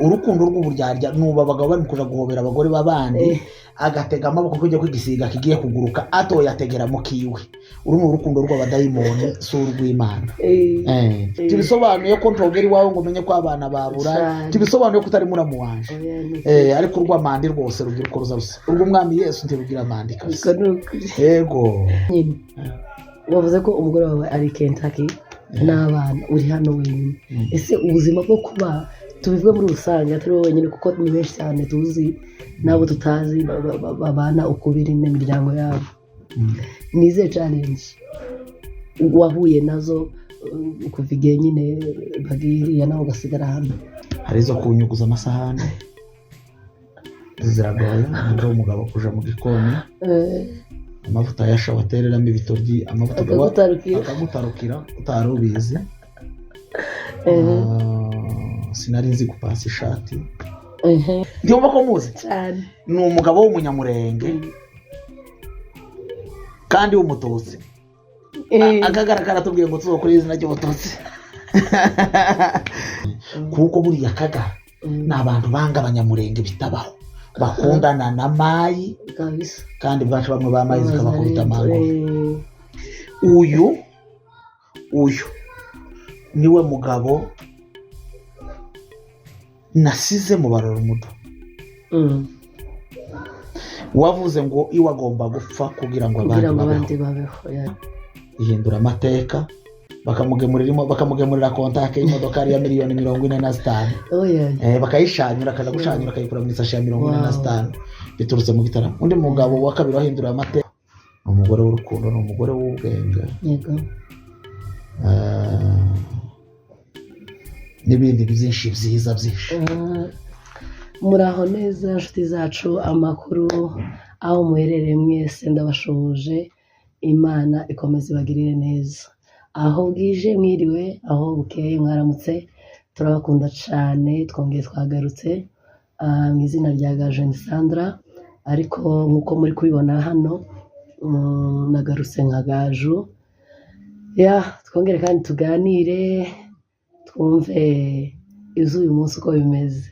urukundo rw'uburyarya nuba abagabo bari kuja guhobera abagore babandi agatega amaboko kujya kwigisiga kigiye kuguruka atoya ategera mu kiwe uru mu rukundo rw'abadayimoni surw'Imana tibisobanuye ko ntogeri wawe ngo menye ko abana babura tibisobanuye ko utari muramu wanje ariko urw'amandi rwose rubyiruko ruzarusa urw'umwami Yesu ntirugira amandi kabisa yego wavuze ko umugore wawe ari Kentucky n'abana uri hano wenyine ese ubuzima bwo kuba tubivuge muri rusange atari wowe wenyine kuko ni benshi cyane tuzi nabo tutazi babana ukubiri n'imiryango yabo nize challenge wahuye nazo kuva igihe nyine bagiriye nawe ugasigara hano hari zo kunyuguza amasahani ziragoye ngo umugabo kuja mu gikoni amavuta yasha watereramo ibitoryi amavuta akagutarukira utarubizi sinari nzi gupasa ishati ndumva ko muzi cyane ni umugabo w'umunyamurenge kandi w'umututsi akagaragara tubwiye ngo tuzokora izina ry'ubututsi kuko buriya Kagara ni abantu banga abanyamurenge bitabaho bakundana na mayi kabisa kandi bwacu bamwe ba mayi zikabakubita amaguru uyu niwe mugabo nasize mu barora umudo wavuze ngo iwe agomba gupfa kugira ngo abandi babeho ihindura amateka bakamugemurira kontake y'imodoka ya miliyoni 45 bakayishanyura akaza gushanyura akayikura mu isashi ya 45 biturutse mu gitaramo undi mugabo wa kabiri wahindura amateka umugore w'urukundo ni umugore w'ubwenge yego n'ibindi byinshi byiza byinshi muraho neza inshuti zacu amakuru aho muherereye mwese ndabashoboje Imana ikomeze ibagirire neza aho bwije mwiriwe aho bukeye mwaramutse turabakunda cyane twongeye twagarutse mu izina rya Gajeni Sandra ariko nkuko muri kubibona hano nagarutse nka Gaju twongere kandi tuganire twumve izuyu munsi uko bimeze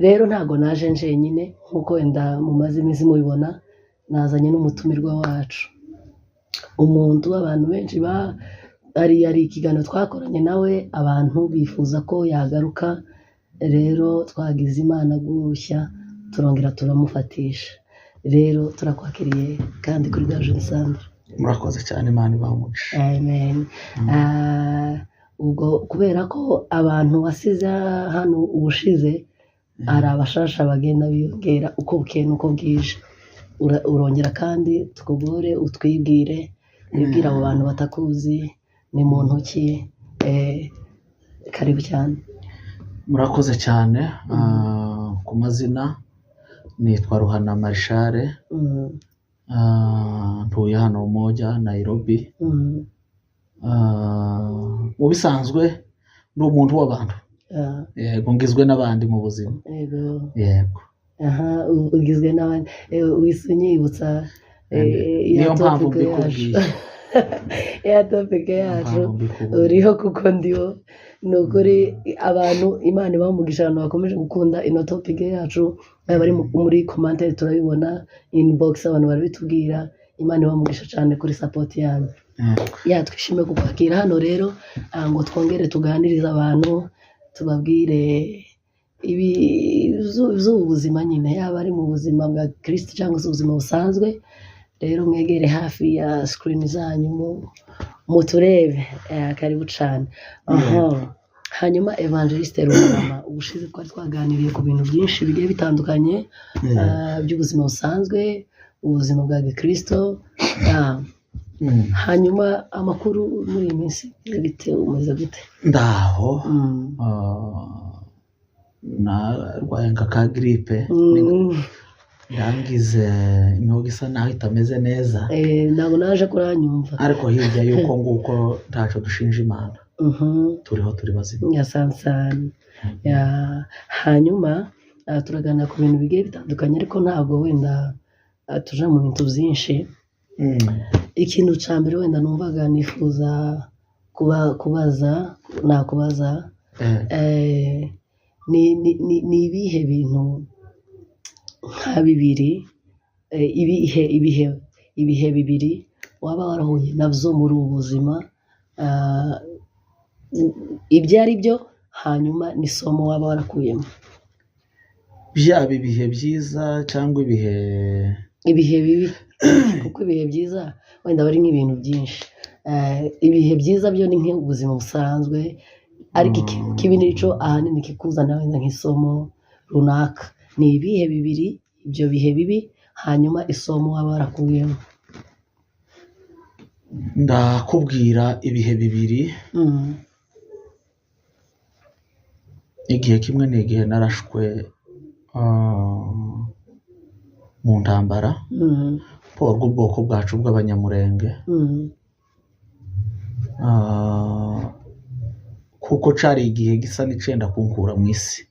rero ntago naje njenyine nkuko wenda mumaze iminsi mubibona nazanye n'umutumirwa wacu umuntu abantu benshi ari ikiganiro twakoranye nawe abantu bifuza ko yagaruka rero twagize Imana gushya turongera turamufatisha rero turakwakiriye kandi kuri Gajeni Sandra murakoze cyane Imana ibamugisha amen ubwo kubera ko abantu wasize hano ubushize ari abashasha bagenda biyongera uko bukeye nuko bwije urongera kandi tukugore utwibwire wibwira abo bantu batakuzi ni muntu ki karibu cyane murakoze cyane ku mazina nitwa Ruhana Marshale ntuye hano Umoja Nairobi mu bisanzwe ndi umuntu w'abantu yego ngizwe n'abandi mu buzima yego ugizwe n'abandi wisunyibutsa niyo mpamvu mbikubwiye ya topic yacu uriho kuko ndiho ni ukuri abantu Imana ibamugisha abantu bakomeje gukunda ino topic yacu bari muri commentaire turabibona inbox abantu barabitubwira Imana ibamugisha cyane kuri support yanyu twishimiye kukwakira hano rero ngo twongere tuganirize abantu tubabwire ubuzima nyine yaba ari mu buzima bwa Kristo cyangwa se ubuzima busanzwe rero mwegere hafi ya screen zanyu muturebe karibu cyane hanyuma Evangeliste Ruhama ubushize twari twaganiriye ku bintu byinshi bigiye bitandukanye by'ubuzima busanzwe ubuzima bwa Kristo hanyuma amakuru muri iyi minsi bite umeze gute ndaho narwaye nka gripe yangize intoki isa naho itameze neza ntabwo naje kuranyumva ariko hirya yuko nguko ntaco dushinja Imana turiho turi bazima yasansana hanyuma turagana ku bintu bigiye bitandukanye ariko ntabwo wenda tuja mu bintu byinshi ikintu cya mbere wenda numvaga nifuza kubaza ni ibihe bintu nka bibiri, ibihe bibiri waba warahuye nabyo muri ubu buzima, ibyo ari byo, hanyuma n'isomo waba warakuyemo? byaba ibihe byiza cyangwa ibihe bibi, kuko ibihe byiza wenda bari nk'ibintu byinshi. Ibihe byiza byo ni nk'ubuzima busanzwe, ariko ikintu kibi nicyo ahanini kikuzana wenda nk'isomo runaka. Ni ibihe bibiri ibyo bihe bibi, hanyuma isomo waba warakuyemo? ndakubwira ibihe bibiri. Igihe kimwe ni igihe narashwe mu ntambara bw'ubwoko bwacu bw'abanyamurenge, kuko cyari igihe gisa n'icenda kunkura mu isi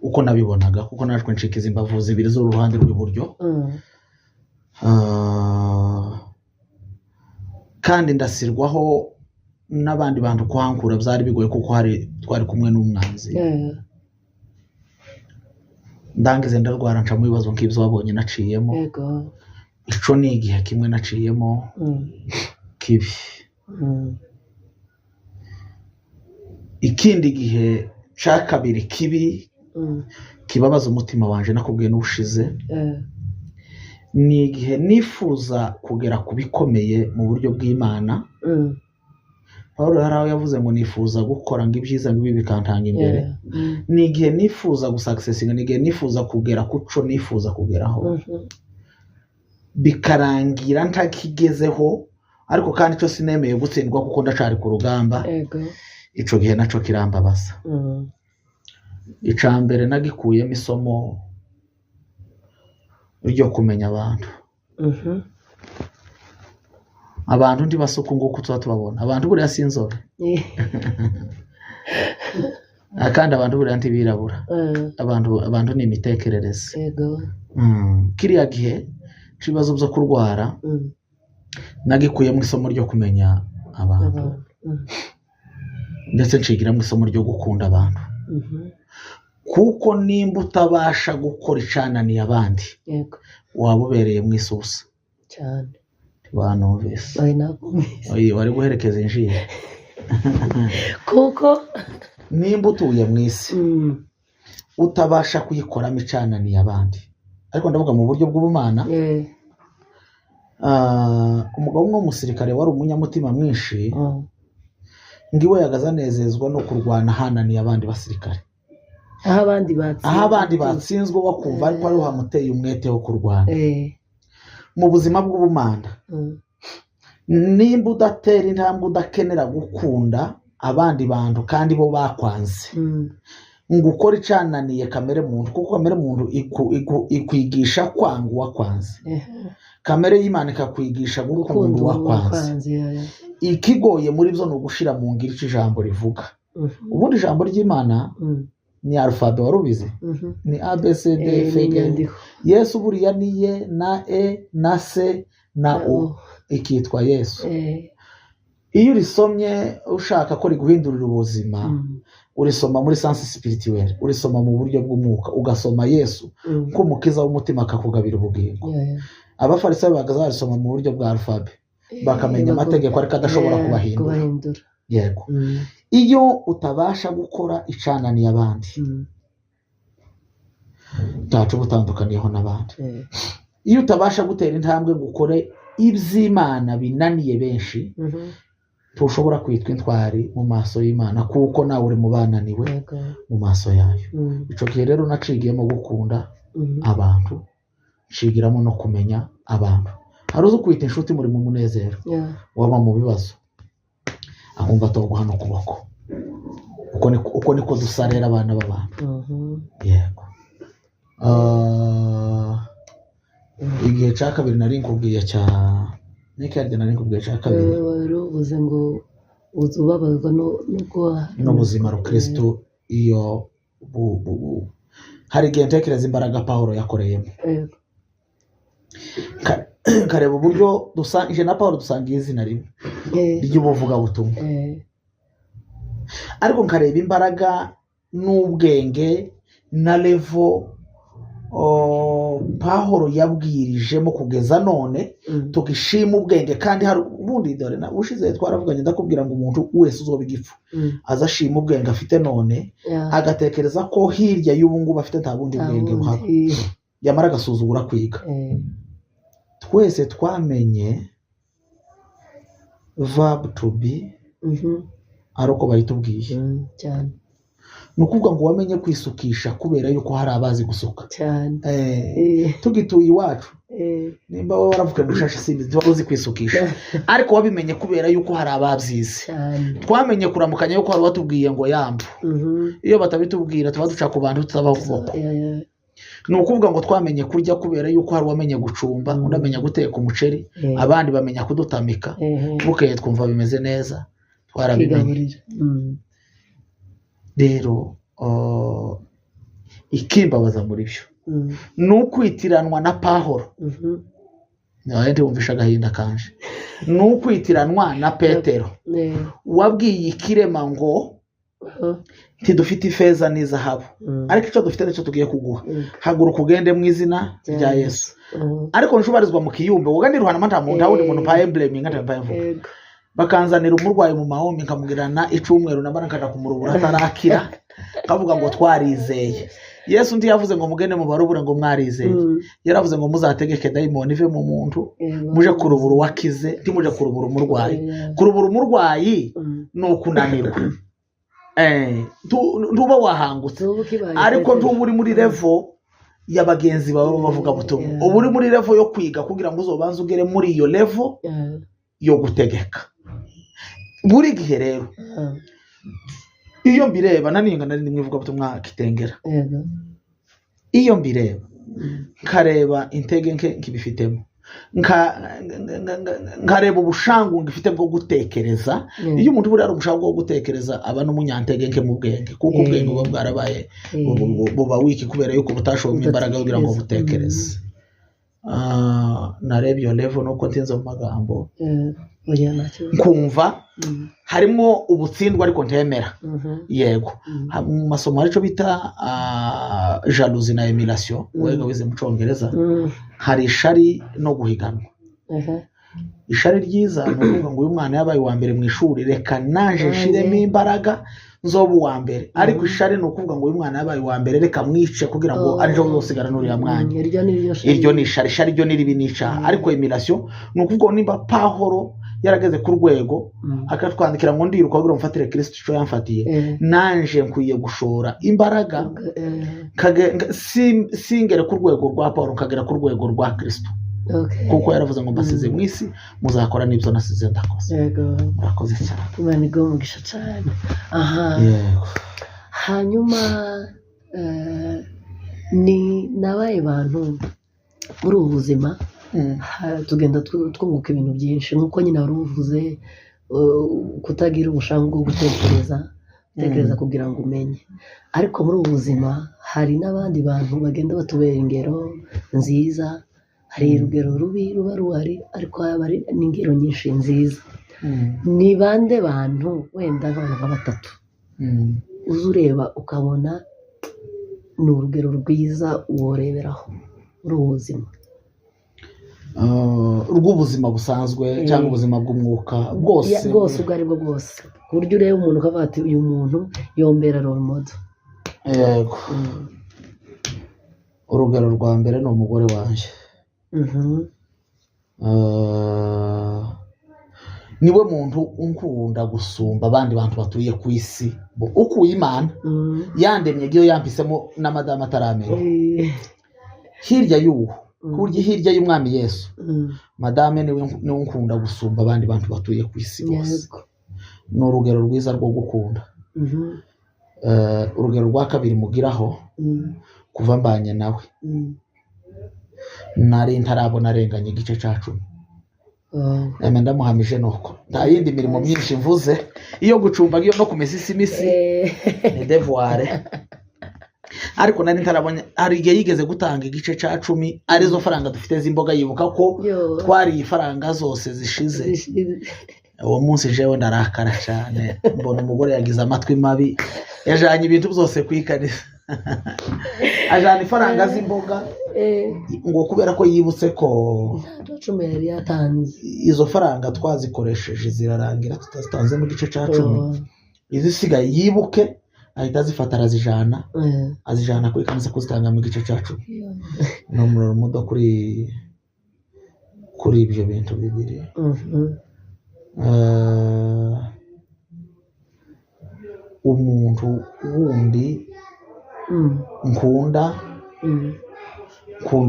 uko nabibonaga, kuko najwe nshikiza imbavu zibiri z'uruhande rw'iburyo, kandi ndasirwaho n'abandi bantu kuhankura byari bigoye kuko twari kumwe n'umwanzi. ndangize ndarwara nca mu bibazo nk'ibyo wabonye naciyemo. ico ni igihe kimwe naciyemo kibi. ikindi gihe ca kabiri kibi kibabaza umutima wanje nakubwiye n'ubushize, ni igihe nifuza kugera ku bikomeye mu buryo bw'Imana. Pawulo yari aho yavuze ngo nifuza gukora ngo ibyiza ngo ibi bikantanga imbere. Ni igihe nifuza gusuccesinga, ni igihe nifuza kugera ku co nifuza kugeraho, bikarangira ntakigezeho, ariko kandi cyo sinemeye gutsindwa kuko ndacari ku rugamba. Ico gihe naco kirambabaza. Ica mbere nagikuyemo isomo ryo kumenya abantu. Abantu ntibasuka nguko tuba tubabona. Abantu buriya si inzobe, kandi abantu buriya ntibirabura. Abantu ni imitekerereze. Kiriya gihe ibibazo byo kurwara nagikuyemo isomo ryo kumenya abantu, ndetse nshigiramo isomo ryo gukunda abantu. Kuko nimba utabasha gukora icananiye abandi, waba ubereye mu isusa cyane. Banumvise wari guherekeza injiri. Kuko nimba utuye mu isi utabasha kuyikoramo icananiye abandi, ariko ndavuga mu buryo bw'ubumana. Umugabo umwe w'umusirikare wari umunyamutima mwinshi, ngiwe yagaza anezezwa no kurwana hananiye abandi basirikare, aho abandi batsinzwe bakumva ariko ariho hamuteye umwete wo kurwana. Mu buzima bw'ubumana, nimba udatera intambwe udakenera gukunda abandi bantu kandi bo bakwanze, ngo ukore icananiye kamere muntu, kuko kamere muntu ikwigisha kwanga uwakwanze, kamere y'Imana ikakwigisha gukunda uwakwanze. Ikigoye muri byo ni ugushira mu ngiro ico ijambo rivuga. Ubundi ijambo ry'Imana ni alfabe, warubize? Ni ABCD FG. Yesu buriya ni ye na e na se na o, ikitwa Yesu. Iyo urisomye ushaka ko riguhindurira ubuzima, urisoma muri sense spirituelle, urisoma mu buryo bw'umwuka, ugasoma Yesu nk'umukiza w'umutima akakugabira ubugingo. Abafarisayo bagaza barisoma mu buryo bwa alfabe, bakamenya amategeko ariko adashobora kubahindura. Yego. Iyo utabasha gukora icananiye abandi, ntaco butandukaniyeho n'abandi. Iyo utabasha gutera intambwe gukore iby'Imana binaniye benshi, ntushobora kwitwa intwari mu maso y'Imana, kuko nawe uri mu bananiwe mu maso yayo. Ico gihe rero nacigiyemo gukunda abantu, nshigiramo no kumenya abantu. Hari uzi kwita inshuti muri mu munezero, waba mu bibazo akumva atogwa hano kuboko. Uko niko dusarera abana b'abantu. Yego. Igihe ca kabiri nari nkubwiye ca nikarde nari nkubwiye ca kabiri, uvuze ngo uzubabazwa n'ubuzima rukristo. Iyo hari igihe ntekereza imbaraga Pawulo yakoreyemo, kareba uburyo ije na Pawulo dusangiye izina rimwe ry'ubuvuga butumwa, ariko nkareba imbaraga n'ubwenge na levo Pawulo yabwirijemo kugeza none tugishima ubwenge kandi hari ubundi dore na ushize twaravuganye ndakubwira ngo umuntu wese uzoba igifu azashima ubwenge afite none agatekereza ko hirya y'ubu ngubu afite nta bundi bwenge buhaba yamara agasuzugura kwiga twese twamenye verb to be ari uko bahitubwiye cyane ni ukuvuga ngo wamenye kwisukisha kubera yuko hari abazi gusuka cyane tugituye iwacu nimba wowe waravuga ngo ushashe simbi tuba uzi kwisukisha ariko wabimenye kubera yuko hari ababyize twamenye kuramukanya yuko hari watubwiye ngo yambu iyo batabitubwira tuba duca ku bantu tutabaho kuboko ni ukuvuga ngo twamenye kurya kubera yuko hari wamenye gucumba undi amenya guteka umuceri abandi bamenya kudutamika bukeye twumva bimeze neza twarabimenye rero ikimbabaza muri byo ni ukwitiranwa na Pawulo nawe ndiwumvisha agahinda kanje ni ukwitiranwa na Petero wabwiye ikirema ngo ntidufite ifeza n'izahabu ariko icyo dufite nicyo tugiye kuguha haguruka ugende mu izina rya Yesu ariko nshubarizwa mu kiyumbe ugandi ruhana nta wundi muntu pa emblem ngata pa mvuga bakanzanira umurwayi mu mahombi nkamugirana icumweru nabana nkaja kumurubura atarakira kavuga ngo twarizeye Yesu ndi yavuze ngo mugende mu barubura ngo mwarizeye yaravuze ngo muzategeke daimoni ive mu muntu muje kurubura wakize ntimuje kurubura umurwayi kurubura umurwayi no kunanirwa ntuba wahangutse ariko ntuba uri muri level y'abagenzi baba bavuga butumwa ubu uri muri level yo kwiga kugira ngo uzobanze ugere muri iyo level yo gutegeka buri gihe rero iyo mbireba naninga nari ndimwivuga butumwa kitengera iyo mbireba nkareba intege nke nkibifitemo nkareba ubushangu ngifite bwo gutekereza iyo umuntu buri ari ubushangu bwo gutekereza aba n'umunyantege nke mu bwenge kuko ubwenge buba bwarabaye buba wiki kubera yuko butashoboye imbaraga kugira ngo butekereze narebye iyo level nuko ntinze mu magambo kumva harimo ubutsindwa ariko ntemera yego mu masomo arico bita jalousie na emulation wega wize mu Congereza hari ishari no guhiganwa ishari ryiza ni ukuvuga ngo uyu mwana yabaye uwa mbere mu ishuri reka naje nshiremo imbaraga nzoba uwa mbere ariko ishari ni ukuvuga ngo uyu mwana yabaye uwa mbere reka mwice kugira ngo arijo uzosigara n'uriya mwanya iryo ni ishari ryo niribi nica ariko emulation ni ukuvuga ngo nimba Pawulo yarageze ku rwego akatwandikira ngo ndiruka kugira mfatire Kristo cyo yamfatiye nanje nkwiye gushora imbaraga singere ku rwego rwa Pawulo kagera ku rwego rwa Kristo kuko yaravuze ngo mbasize mu isi muzakora n'ibyo nasize ndakoze murakoze cyane Imana igumugisha cyane hanyuma ni nabaye bantu muri ubu buzima tugenda twunguka ibintu byinshi nk'uko nyine wari uvuze kutagira ubushangu bwo gutekereza kugira ngo umenye ariko muri ubu buzima hari n'abandi bantu bagenda batubera ingero nziza hari urugero rubi ruba ruhari ariko haba hari n'ingero nyinshi nziza ni bande bantu wenda nk'abantu nka batatu uza ureba ukabona ni urugero rwiza woreberaho muri ubu buzima rw'ubuzima busanzwe cyangwa ubuzima bw'umwuka bwose ubwo ari bwo bwose ku buryo ureba umuntu ukavuga ati uyu muntu yombera role model yego urugero rwa mbere ni umugore wanjye niwe muntu unkunda gusumba abandi bantu batuye ku isi ukuye Imana yandemye giyo yampisemo na madame ataramenya hirya y'uwo kurya hirya y'umwami Yesu madame niwe unkunda gusumba abandi bantu batuye ku isi bose ni urugero rwiza rwo gukunda urugero rwa kabiri mugiraho kuva mbanye nawe nari ntarabona arenganya igice cya 10 ndamuhamije nuko nta yindi mirimo myinshi mvuze iyo gucumba iyo no kumesa isimisi ni devoir ariko nari ntarabonye hari igihe yigeze gutanga igice cya 10 arizo faranga dufite z'imboga yibuka ko twari ifaranga zose zishize uwo munsi jewe ndarakara cyane mbona umugore yagize amatwi mabi yajanye ibintu byose kwikanisa ajana ifaranga z'imboga ngo kubera ko yibutse ko cumi yari yatanze izo faranga twazikoresheje zirarangira tutazitanze mu gice cya 10 izisigaye yibuke ahita azifata azijana kuri kanisa kuzitanga mu gice cya 10 no mudo kuri ibyo bintu bibiri umuntu wundi nkunda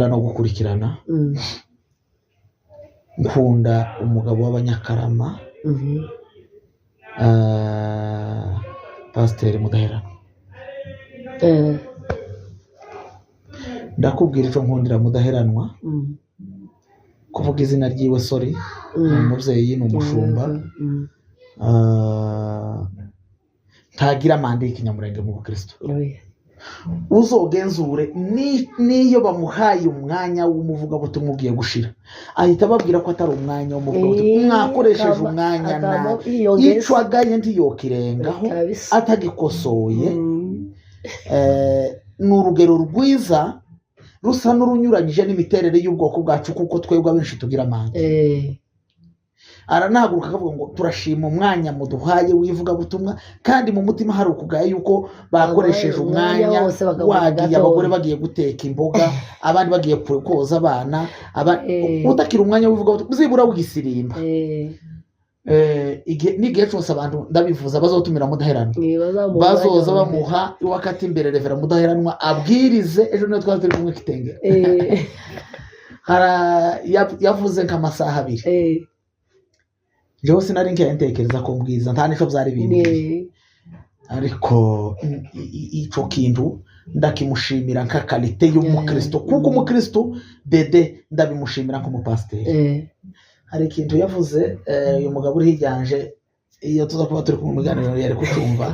no gukurikirana nkunda umugabo w'abanyakarama Pasiteri Mudaheranwa ndakubwira icyo nkundira Mudaheranwa kuvuga izina ryiwe sorry ni umubyeyi ni umushumba ntagira manda y'ikinyamurenge mu bukristo uzogenzure niyo bamuhaye umwanya w'umuvugabutumwa ugiye gushira ahita ababwira ko atari umwanya w'umuvugabutumwa mwakoresheje umwanya icyo aganye ntiyokirengaho atagikosoye ni urugero rwiza rusa n'urunyuranyije n'imiterere y'ubwoko bwacu kuko twebwe abenshi tugira amanga aranahaguruka akavuga ngo turashima umwanya muduhaye w'ivugabutumwa kandi mu mutima hari ukugaya yuko bakoresheje umwanya wagiye abagore bagiye guteka imboga abandi bagiye koza abana utakira umwanya w'ivugabutumwa uzibura w'igisirimba n'igihe cyose abantu ndabivuza bazotumira Mudaheranwa bazoza bamuha iwakati imbere Revera Mudaheranwa abwirize ejo niyo twari turi kumwe Kitengera yavuze nk'amasaha 2 jewe sinari ntekereza ko mbwiza nta nico byari bindi ariko ico kintu ndakimushimira nka kalite y'umukristo kuko umukristo dede ndabimushimira nk'umupasiteri hari ikintu yavuze uyu mugabo uri hijyanje iyo tuza kuba turi mu biganiro yari kutumva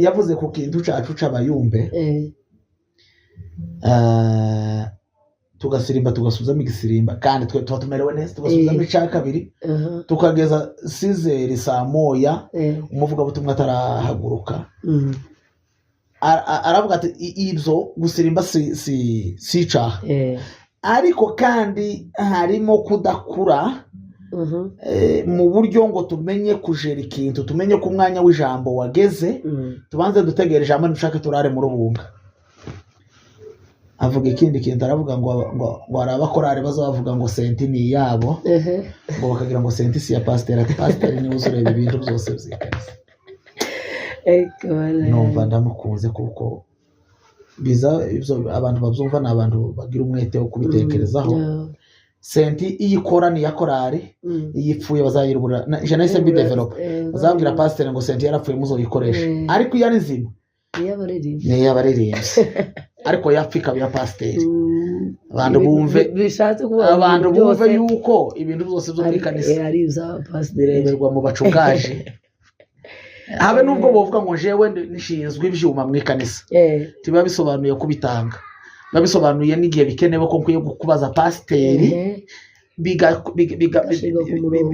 yavuze ku kintu cacu c'abayumbe tugasirimba tugasuzamo igisirimba kandi twe tuba tumerewe neza tugasuzamo icya 2 tukageza 6 saa moya umuvugabutumwa atarahaguruka aravuga ati ibyo gusirimba si icaha ariko kandi harimo kudakura mu buryo ngo tumenye kujera ikintu tumenye ko umwanya w'ijambo wageze tubanze dutegera ijambo ndushake turare mu rubunga avuga ikindi kintu aravuga ngo hari abakorari bazavuga ngo senti ni yabo ngo bakagira ngo senti si ya pasiteri ati pasiteri niwe uzureba ibintu byose byikanisa numva ndamukunze kuko biza abantu babyumva ni abantu bagira umwete wo kubitekerezaho senti iyo ikora ni iya korari iyo ipfuye bazayirubura jenese mbi develope bazabwira pasiteri ngo senti yarapfuye muzoyikoresha ariko iyo ari nzima ni iy'abaririmbyi ariko yapfika bya pasiteri abantu bumve yuko ibintu byose byo muri kanisa bemerwa mu bacungaje habe nubwo bavuga ngo jewe nishinzwe ibyuma mu kanisa tiba bisobanuye kubitanga babisobanuye n'igihe bikenewe ko nkwiye kubaza pasiteri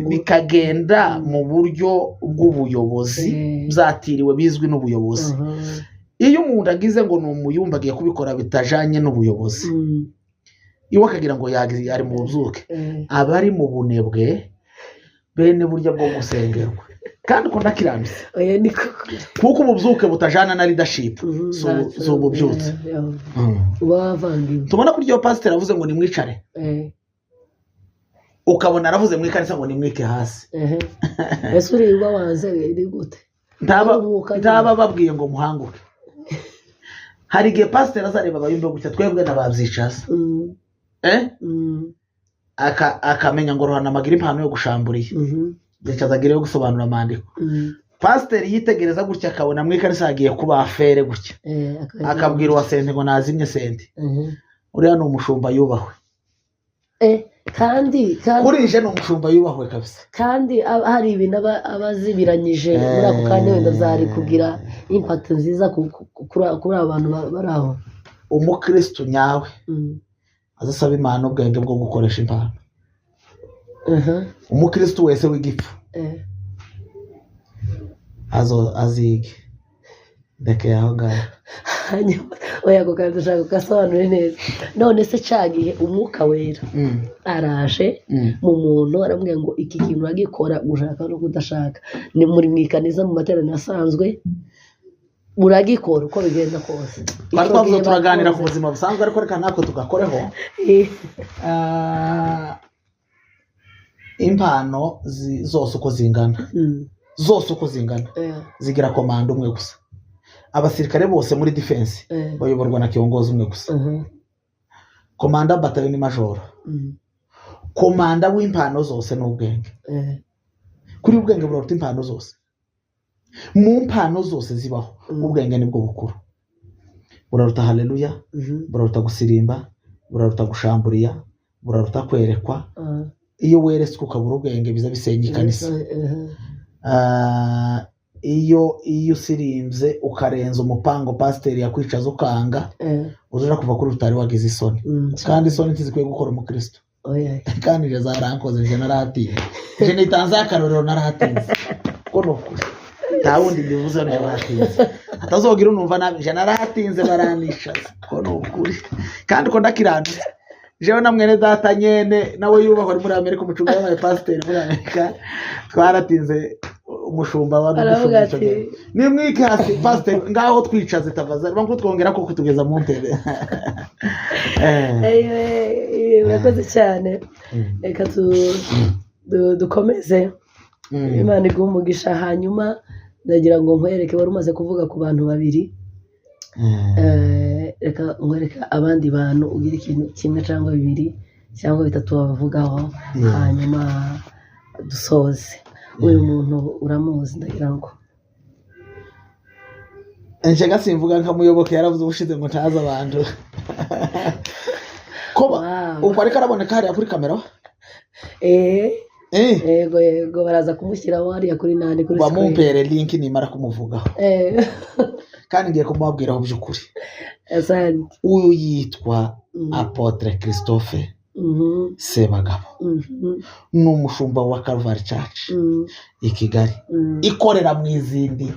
bikagenda mu buryo bw'ubuyobozi byatiriwe bizwi n'ubuyobozi iyo umuntu agize ngo ni umuyumba agiye kubikora bitajanye n'ubuyobozi iwe akagira ngo yari mu buzuke aba ari mu bunebwe bene burya bwo gusengerwa kandi ko ndakiranutse kuko ubuzuke butajana na leadership so ububyutse tubona kuri iyo pasiteri avuze ngo nimwicare ukabona aravuze mu ikanisa ngo nimwike hasi ese uriba wanze iri gute ntaba babwiye ngo muhanguke hari igihe pasiteri azareba abayumbe gutya twebwe n'ababyicaza akamenya ngo ruhana amagira impano yo gushamburiye yicaza agire yo gusobanura amandiko pasiteri yitegereza gutya akabona mu ikanisa hagiye kuba afere gutya akabwira uwa sente ngo nazimye sente uriya ni umushumba yubahwe kandi kurije ni umushumba yubahwe kabisa kandi hari ibintu abazibiranyije muri ako kanya wenda zari kugira impact nziza kuri abantu bari aho umukristo nyawe azasaba imana ubwenge bwo gukoresha impano umukristo wese w'igipfu azige ndeke yaho ngaho hanyuma oya ko kandi ushaka ugasobanura neza none se cagihe umwuka wera araje mu muntu aramubwira ngo iki kintu uragikora gushaka no kudashaka ni muri mwikaniza mu materaniro asanzwe uragikora uko bigenda kose twari twavuze turaganira ku buzima busanzwe ariko reka natwe tugakoreho impano zose uko zingana zigira komanda umwe gusa abasirikare bose muri defense bayoborwa na kiongozi umwe gusa komanda battalion major komanda w'impano zose n'ubwenge kuri ubwenge buraruta impano zose mu mpano zose zibaho ubwenge nibwo bukuru buraruta haleluya buraruta gusirimba buraruta gushamburiya buraruta kwerekwa iyo weretswe ukabura ubwenge biza bisenya ikanisa iyo usirimbye ukarenza umupango pasiteri yakwicaza ukanga uzaja kuva kuri rutari wagize isoni kandi isoni ntizikwiye gukora umukristo kandi je zarankoze je naratinze je nitanze akarorero naratinze ko nokuri nta wundi bivuze naratinze atazogira unumva nabi je naratinze baranisha ko nokuri kandi ko ndakirandutse jewe na mwene data nyene nawe yubahwa muri Amerika umucunga wa pasiteri muri Amerika twaratinze umushumba wa aravuga ni mwikasi pastor ngaho twicaze tavaza banko twongera ko kutugeza mu ntebe urakoze cyane reka dukomeze Imana iguha umugisha hanyuma ndagira ngo nkwereke wari umaze kuvuga ku bantu babiri reka nkwereke abandi bantu ugira ikintu kimwe cyangwa bibiri cyangwa bitatu bavugaho hanyuma dusoze uyu muntu uramuzi ndagira ngo njega simvuga nkamuyoboke yaravuze ubushize ngo ntaza abantu ko uko ariko araboneka hariya kuri kamera yego baraza kumushyiraho hariya kuri nani kuri screen bamumpere link nimara kumuvugaho kandi ngiye kumubwiraho by'ukuri uyu yitwa Apotre Christophe Sebagabo ni umushumba wa Calvary Church i Kigali ikorera mu izindi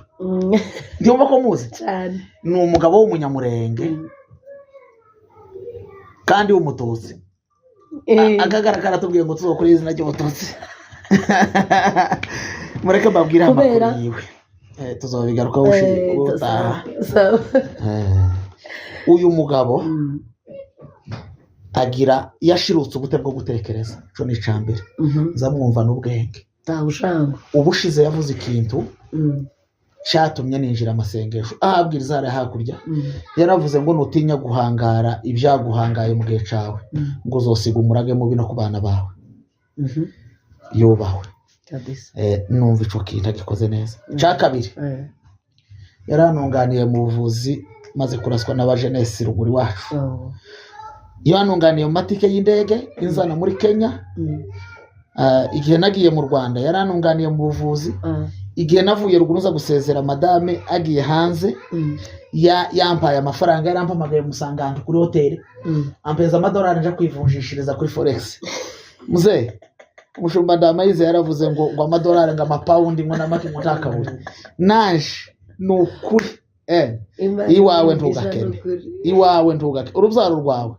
ndumva ko muzi cyane ni umugabo w'umunyamurenge kandi w'umututsi akagaragara tubwiye ngo tuzokora izina ry'ubututsi mureke mbabwire amakuru yiwe tuzobigarukaho ubutaha uyu mugabo agira yashirutse ubute bwo gutekereza cyo ni icambere zamwumva n'ubwenge ubushize yavuze ikintu cyatumye ninjira amasengesho ahabwiriza hari hakurya yaravuze ngo nutinya guhangara ibyaguhangaye mu gihe cawe ngo uzosiga umurage mubi no ku bana bawe yubahwe numva ico kintu gikoze neza cya kabiri yaranunganiye mu buvuzi maze kuraswa n'abajenesi ruguri wacu yanunganiye mu matike y'indege inzana muri Kenya igihe nagiye mu Rwanda yaranunganiye mu buvuzi igihe navuye ruguruza gusezera madame agiye hanze yampaye amafaranga yarampamagaye musanganje kuri hoteli ampeza amadolari nje kwivunjishiriza kuri forex muze umushumba Ndamayize yaravuze ngo amadolari ngo amapaundi ngo namake mutakabura naje nukuri iwawe ntugake urubyaro rwawe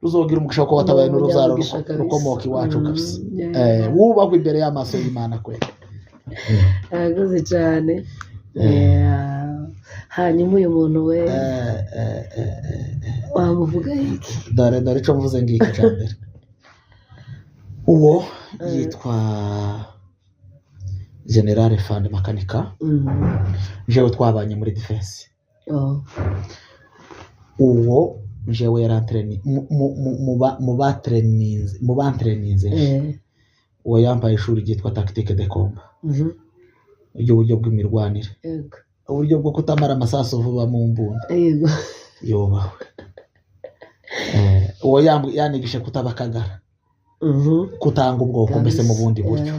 ruzogira umugisha ko watabaye n'urubyaro rukomoka iwacu kabisa wubahwe imbere y'amaso y'Imana kwe arakoze cyane hanyuma uyu muntu we wamuvuga iki dore icyo mvuze ngiki cyambere uwo yitwa General Fund Makanika jewe twabanye muri defense uwo jewe yarantreni mu bantreninze uwo yambaye ishuri ryitwa tactique de combat uburyo bw'imirwanire uburyo bwo kutamara amasaso vuba mu mbunda yubahwe uwo yanigishe kutabakagara kutanga ubwoko mbese mu bundi buryo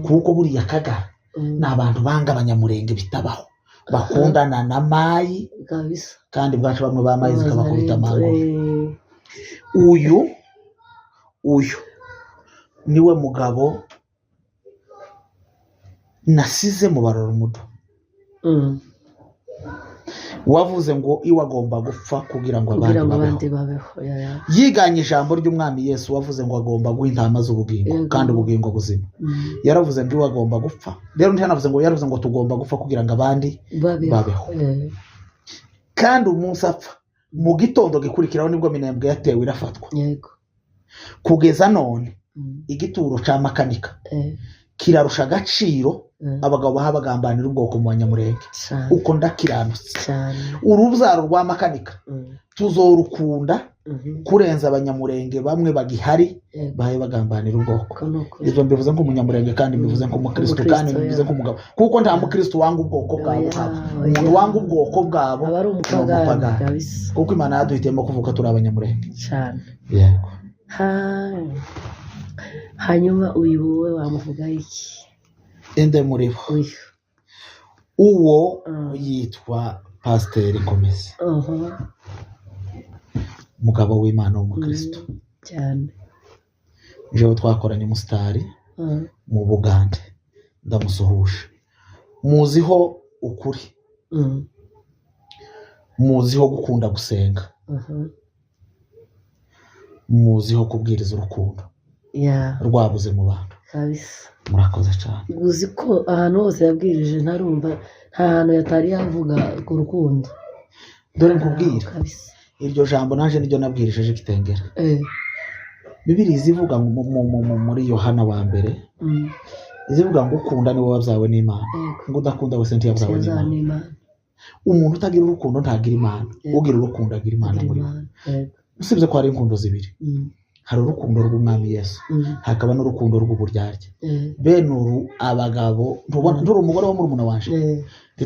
kuko buriya kagara ni abantu banga abanyamurenge bitabaho bakundana na mayi kandi bwacu bamwe ba mayi zikabakubita amaguru uyu niwe mugabo nasize mu barora umudo wavuze ngo iwe agomba gupfa kugira ngo abandi babeho. yiganye ijambo ry'umwami Yesu wavuze ngo agomba guha intama z'ubugingo kandi ubugingo buzima. Yaravuze ngo iwe agomba gupfa. Rero ntiyanavuze ngo yaravuze ngo tugomba gupfa kugira ngo abandi babeho. Kandi umunsi apfa mu gitondo gikurikiraho nibwo minembwe yatewe irafatwa. Kugeza none igituro cya makanika kirarusha agaciro abagabo baha bagambanira ubwoko mu Banyamurenge. Uko ndakiranutse urubyaro rwa makanika tuzorukunda kurenza Abanyamurenge bamwe bagihari bahaye bagambanira ubwoko. Ibyo mbivuze nk'umunyamurenge kandi mbivuze nk'umukristo kandi mbivuze nk'umugabo, kuko nta mukristo wanga ubwoko bwabo. Umuntu wanga ubwoko bwabo aba ari umupagani, kuko Imana yaduhitiyemo kuvuga turi Abanyamurenge cyane. Yego. Hanyuma uyu wowe wamuvuga iki? Ende muri bo uwo yitwa Pasiteri Komezi, umugabo w'Imana w'umukristo cyane. jewe twakoranye umusitari mu Bugande, ndamusuhuje. Muziho ukuri, muziho gukunda gusenga, muziho kubwiriza urukundo rwabuze mu bantu. Murakoze cyane. Uzi ko ahantu hose yabwirije ntarumva, nta hantu yatari yavuga ku rukundo. Dore nkubwira iryo jambo naje niryo nabwirije Kitengera. Bibiliya izivuga muri Yohana wa mbere, izivuga ngo ukunda niwe wabyawe n'Imana, ngo udakunda wese ntiyabyawe n'Imana. Umuntu utagira urukundo ntagira Imana, ugira urukundo agira Imana muri we. Usibye ko hari inkundo zibiri, hari urukundo rw'umwami Yesu, hakaba n'urukundo rw'uburyarya. Bene uru abagabo nturi umugore wa murumuna wanje,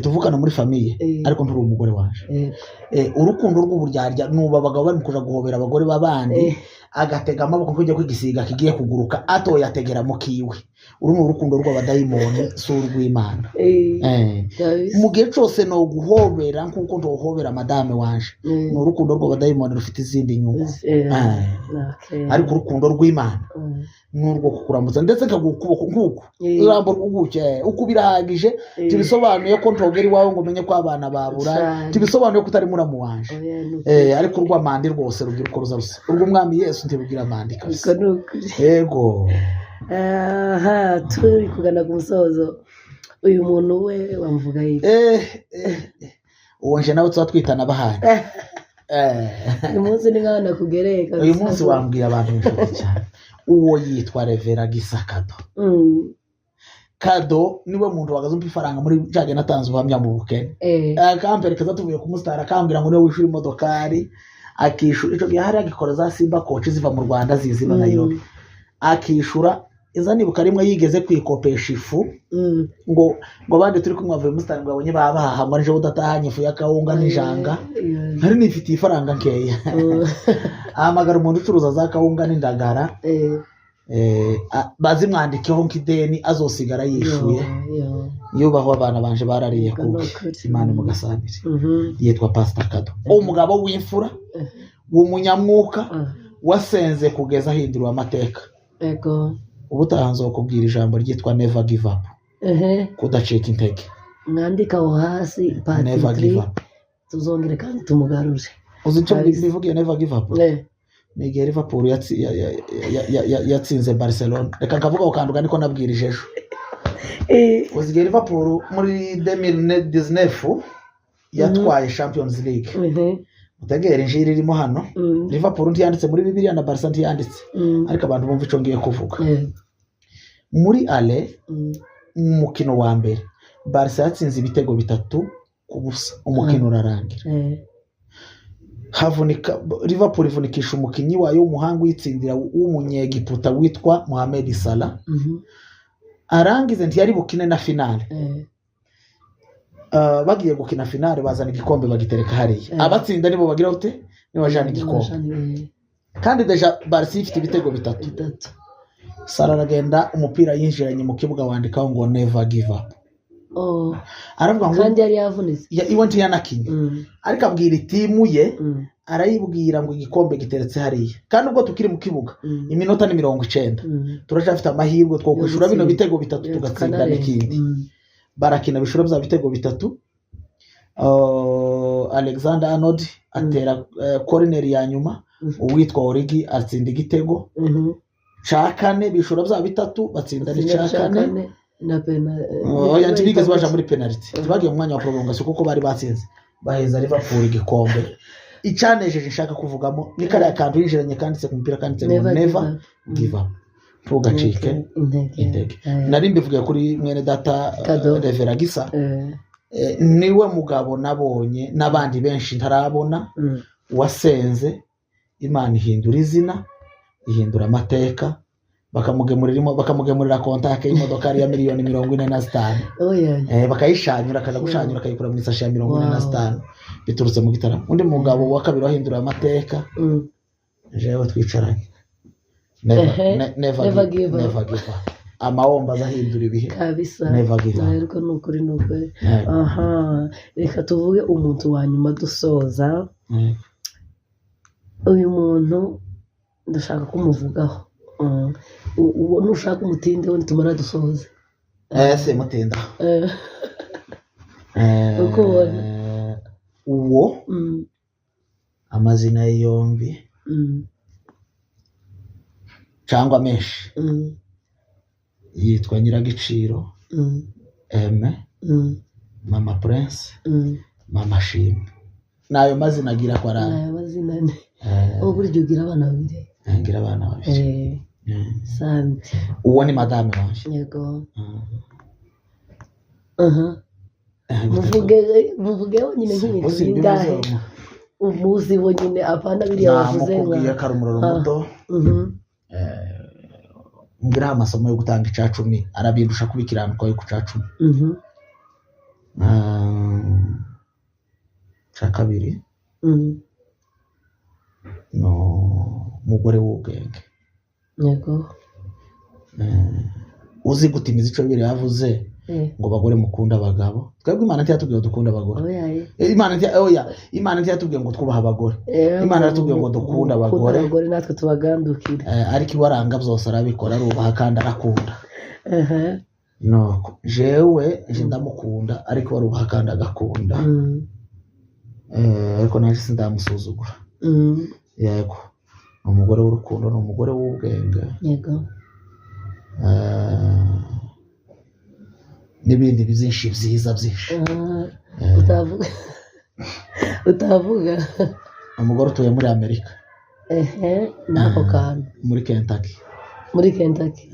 tuvukana muri famiye ariko nturi umugore wanje. Urukundo rw'uburyarya nuba abagabo bari kuja guhobera abagore babandi, agatega amaboko kujya kwigisiga kigiye kuguruka atoya ategera mu kiwe. Uru ni urukundo rw'abadayimoni, si urw'Imana. Mu gihe cyose no guhobera nkuko ndohobera madame wanje, ni urukundo rw'abadayimoni rufite izindi nyungu. Ariko urukundo rw'Imana n'urwo kukuramutsa ndetse nkagukuboko nkuko irambo rwuguke uko birahagije, tibisobanuye ko ntogera iwawe ngo menye ko abana babura, tibisobanuye ko utari muramu wanje. Ariko urw'amandi rwose rugira uko ruza rusa, urw'umwami Yesu ntirugira amandi kabisa. Yego. Turi kugana ku musozo, uyu muntu we wamuvuga iki? Uwo nje nawe tuba twitana bahanye. Uyu munsi ni nk'aho nakugereye kabisa. Uyu munsi wambwira abantu inshuti cyane. Uwo yitwa Revera Gisa Kado. Kado niwe muntu wagazumpa ifaranga muri jage natanze ubuhamya mu bukene. Akamperekeza tuvuye ku musitari akambwira ngo niwe wishura imodokari, akishura ico gihe hari agikora za Simba Coach ziva mu Rwanda ziziba Nairobi. Akishura iza nibuka rimwe yigeze kwikopesha ifu, ngo abandi turi kumwe bavuye musitari ngo abonye babaha ngo nije budatahanye ifu y'akawunga n'ijanga, hari nifitiye ifaranga nkeya. Ahamagara umuntu ucuruza za kawunga n'indagara, bazimwandikeho nk'ideni azosigara yishuye. Yubaho abana banje barariye kuki Imana mugasabire. Yitwa Pastor Kado, umugabo w'imfura w'umunyamwuka wasenze kugeza ahinduriwe amateka. Ubutaha nzokubwira ijambo ryitwa Never Give Up, kudacika intege. Mwandika aho hasi Patri, tuzongere kandi tumugarure. Uzi icyo bivugiye Never Give Up? Ni igihe Liverpool yatsinze Barcelona. Reka nkavuga ukanduka niko nabwirije ejo. Uzi igihe Liverpool muri 2019 yatwaye Champions League. Utegera injiri irimo hano. Liverpool ntiyanditse muri Bibiliya na Barca ntiyanditse, ariko abantu bumva ico ngiye kuvuga. Muri ale umukino wa mbere Barca yatsinze ibitego 3-0, umukino urarangira. Havunika Liverpool ivunikisha umukinyi wayo w'umuhanga witsindira w'umunyegiputa witwa Mohamed Salah. Arangize ntiyari bukine na finale. Bagiye gukina finale bazana igikombe bagitereka hariya. Abatsinda nibo bagira ute? Ni bajana igikombe. Kandi deja Barca ifite ibitego 3. Salah aragenda umupira yinjiranye mu kibuga wandikaho ngo Never Give Up. Aravuga ngo kandi yari yavunitse. Iwe ntiyanakinye. Ariko abwira itimu ye, arayibwira ngo igikombe giteretse hariya. Kandi ubwo tukiri mu kibuga iminota ni 90. Turashafite amahirwe two kwishura bino bitego 3 tugatsinda n'ikindi. Barakina bishura bya bitego 3. Alexander Arnold atera corner ya nyuma uwitwa Origi atsinda igitego ca kane bishura bya bitatu batsinda ni ca kane na penalty oya ntibigeze baja muri penalty bagiye mu mwanya wa prolongation kuko bari batsinze baheza Liverpool igikombe icanejeje nshaka kuvugamo ni kare akantu yinjiranye kanditse ku mupira kanditse ngo never give up ntugacike intege nari mbivuga kuri mwene data Revera Gisa niwe mugabo nabonye n'abandi benshi ntarabona wasenze Imana ihindura izina ihindura amateka bakamugemurira kontake y'imodoka ya miliyoni 45 bakayishanyura akaza gushanyura akayikura mu isashi ya 45 biturutse mu gitaramo undi mugabo wa kabiri wahindura amateka jewe twicaranye never give up amawomba azahindura ibihe kabisa ariko nukuri aha reka tuvuge umuntu wa nyuma dusoza uyu muntu ndashaka kumuvugaho uwo nushaka umutinde we nitumara dusoze se mutinda uko ubona uwo amazina yombi cyangwa menshi yitwa Nyiragiciro Mama Prince Mama Shimwe nayo mazina agira kwa rana nayo mazina ne buryo ugira abana babiri ngira abana babiri santi uwo ni madame wanje yego muvuge nyine nk'ibintu bingahe umuzi bo nyine apana biriya bavuze nka karumuroro muto ngira amasomo yo gutanga icacumi arabindusha kubikiranuka yo kucacumi ca kabiri no mugore w'ubwenge yego uzi gutimiza ico biri yavuze ngo bagore mukunda abagabo twebwe Imana ntiyatubwiye ngo dukunda abagore Imana ntiyatubwiye ngo twubaha abagore Imana yatubwiye ngo dukunda abagore natwe tubagandukire ariko iwaranga byose arabikora arubaha kandi arakunda no jewe je ndamukunda ariko warubaha kandi agakunda ariko naje sindamusuzugura yego umugore w'urukundo n'umugore w'ubwenge yego n'ibindi byinshi byiza byinshi utavuga umugore utuye muri Amerika nako kantu muri Kentucky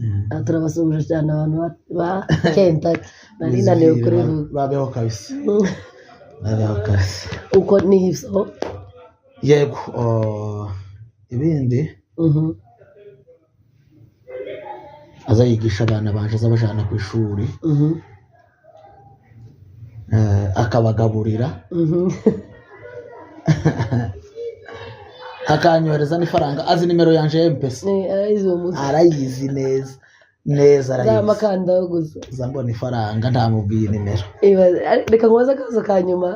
turabasubije cyane abantu ba Kentucky nari naniwe kurivuga babeho kabisa uko nihibso yego ibindi azayigisha abana banje azabajana ku ishuri akabagaburira akanyohereza n'ifaranga azi nimero yanje ya M-Pesa arayizi neza zamakanda yo gusa zambona ifaranga ntamubwiye nimero reka ngoza akaza kanyuma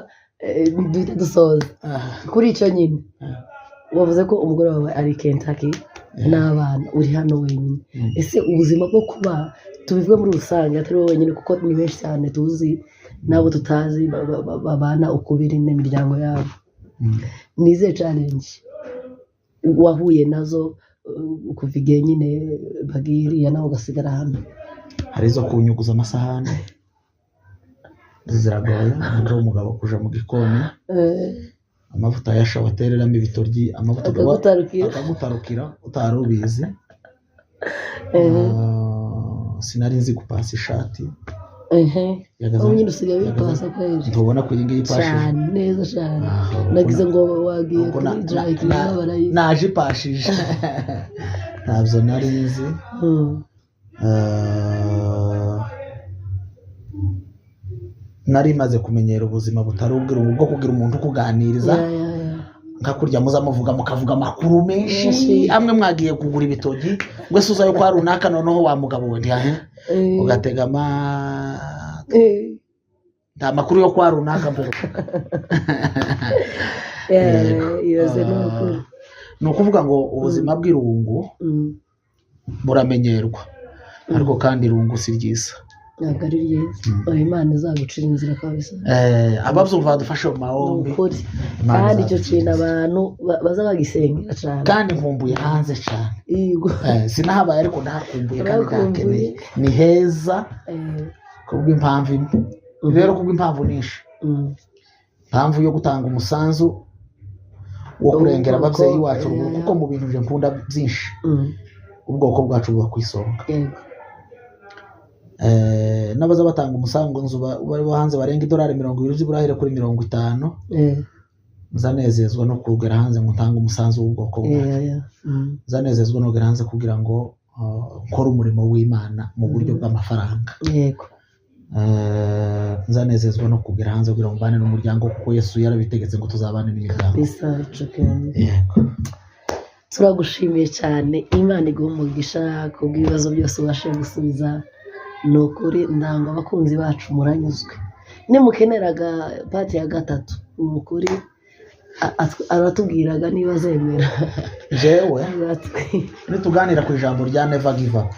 duhita dusoza kuri icyo nyine wavuze ko umugore wawe ari Kentucky n'abana uri hano wenyine ese ubuzima bwo kuba tubivuge muri rusange atari wowe wenyine kuko ni benshi cyane tuzi nabo tutazi babana ukubiri n'imiryango yabo nize challenge wahuye nazo kuva igihe nyine bagiriya nawe ugasigara hano hari zo kunyuguza amasahani ziragoye ngo umugabo kuja mu gikoni amavuta yasha watereramo ibitoryi amavuta akagutarukira utarubizi sinari nzi gupasa ishati nyine usigaye wipasa kweli ntubona ko iyi ngiyi ipashije neza cyane nagize ngo wagiye kuri dry cleaner barayizi naje ipashije ntabyo nari nzi nari maze kumenyera ubuzima butari ubwirungu bwo kugira umuntu ukuganiriza nkakurya muzamuvuga mukavuga amakuru menshi amwe mwagiye kugura ibitogi ngo se uzayo kwa runaka noneho wa mugabo we ndihahe ugatega nta makuru yo kwa runaka mvuga ni ukuvuga ngo ubuzima bw'irungu buramenyerwa ariko kandi irungu si ryiza ntabwo ari ryiza Imana izagucira inzira kabisa ababyumva badufashe mu mahombi ukuri kandi icyo kintu abantu baza bagisengera cyane kandi nkumbuye hanze cyane yego sinahabaye ariko ndahakumbuye kandi ndakeneye ni heza kubw'impamvu imwe rero kubw'impamvu nyinshi impamvu yo gutanga umusanzu wo kurengera ababyeyi wacu kuko mu bintu byo nkunda byinshi ubwoko bwacu buba ku isonga n'abaza batanga umusanzu bari hanze barenga $20 ziburahere kuri 50 nzanezezwa no kugera hanze ngo ntanga umusanzu w'ubwoko bwacu nzanezezwa no kugera hanze kugira ngo nkore umurimo w'Imana mu buryo bw'amafaranga yego nzanezezwa no kugera hanze kugira ngo mbane n'umuryango kuko Yesu yarabitegetse ngo tuzabane n'imiryango yego turagushimiye cyane Imana iguhe umugisha kubw'ibibazo byose ubashije gusubiza ni ukuri ndanga abakunzi bacu muranyuzwe nimukeneraga pati ya gatatu ni ukuri aratubwiraga niba azemera jewe nituganira ku ijambo rya never give up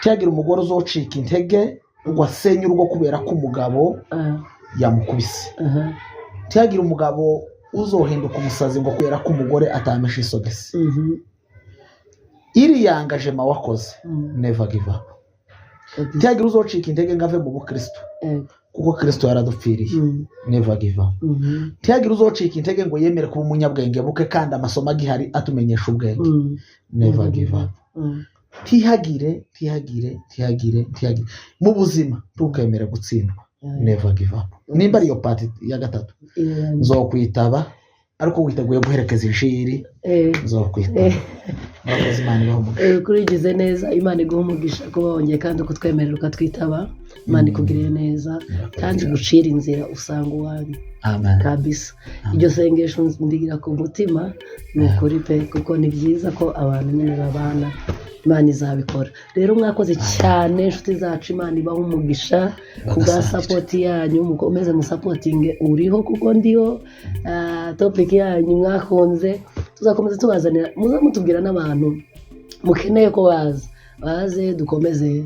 cyagira umugore uzocika intege ngo asenye urugo kubera ko umugabo yamukubise cyagira umugabo uzohinduka umusazi ngo kubera ko umugore atamesha isogesi iri yangajema wakoze never give up cyagira uzocika intege ngave mu bukristo kuko Kristo yaradupfiriye never give up cyagira uzocika intege ngo yemere kuba umunyabwenge buke kandi amasomo agihari atumenyesha ubwenge never give up tihagire mu buzima tukemere gutsindwa never give up nimba ariyo pati ya gatatu nzokwitaba ariko witeguye guherekeza inshiri nzokwitaba murakoze Imana ibahe umugisha kurigize neza Imana iguhe umugisha kuba wongeye kandi ukutwemerera ukatwitaba Imana ikugirire neza kandi gucira inzira usanga uwanyu amen kabisa iryo sengesho ndigira ku mutima ni ukuri pe kuko ni byiza ko abantu nyine babana Imana izabikora rero mwakoze cyane inshuti zacu Imana ibahe umugisha kubwa support yanyu mukomeze musapotinge uriho kuko ndiho topic yanyu mwakunze tuzakomeza tubazanira muza mutubwira n'abantu mukeneye ko baze dukomeze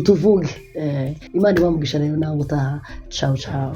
tuvuge Imana ibahe umugisha rero nawe utaha ciao